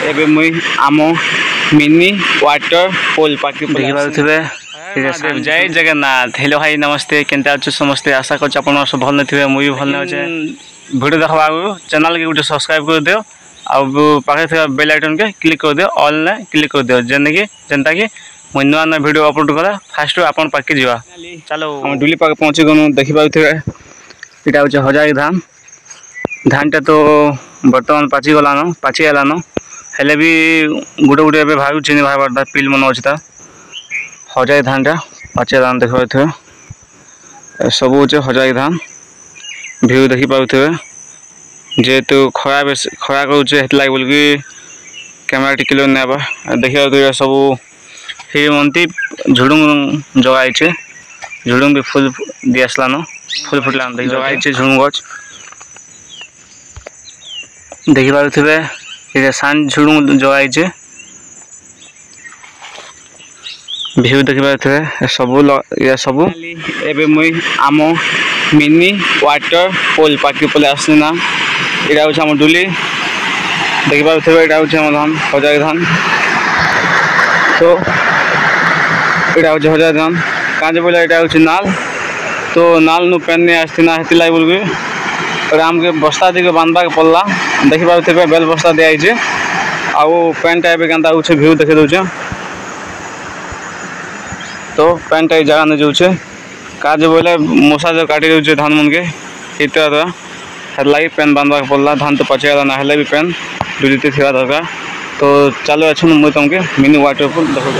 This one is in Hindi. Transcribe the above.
एबे मुई आम मिनी वाटर पोल पार्क देखि पाउथिबे। जय जगन्नाथ। हेलो भाई नमस्ते केनता अच्छे समस्ते आशा कर सब भल थे मुझे भल अच्छे वीडियो देखा चैनल के गोटे सब्सक्राइब कर दियो आउ पाखे थे बेल आइकन के क्लिक कर दियो ऑल ने क्लिक कर दियो जेनता कि मुझे नुआ नुआ वीडियो अपलोड कला फास्ट आपन पाके जीवा। चलो हम डुली पाके पहुँची गनु देखि पाउथिबे एटा होचे हजारी धान। धानटा तो बर्तमान पाची गलान पाची गलान हेले भी गोटे गोटे एबे भागु चिनी भागबारता पिल मन अछि ता हजारी धानटा पाची गलान देख पाउथिबे सब होचे हजारी धान व्यू देखि पाउथिबे जेहेतु खरा करूचे हेत लाग बोल कि कैमरा टिकिलो नेबा देखि पाउथिबे सब हे मंती झुडुंग जगाइछे झुडुंग भी फुल दि आसलान फुल फुटलान देखि जगाइछे झुडुंग गछ देखि पाउथिबे ये सान झुडुंग जगाइछे व्यू देखि पाउथिबे सब एबे मुई आम मिनी वाटर पोल पार्क पोल आसना एटा होछ हम डुली देखि पाउथिबे एटा होछ हम धान हजारी धान तो एटा होछ हजारी धान काजे बोले एटा होछ नाल तो नाल नु पेन ने आस्तिना हेति लाई बोलबे राम के बस्ता दिके बांधबा के पड़ला देखि पाउथिबे बेल बस्ता दे आइछे आउ पेन टाइप केनता होछ व्यू देखि दोछ तो पेन टाइप जगह न जोछे काजे बोले मोसा जो काटी दोछ धान मन के इतना हेत लागी पेन बांधबा के पड़ला धान तो पचे गला ना हेले भी पेन दुलिते थिबा दरकार तो चलो अच्छे मुझे तुमके मिनी वाटर पोल देखो।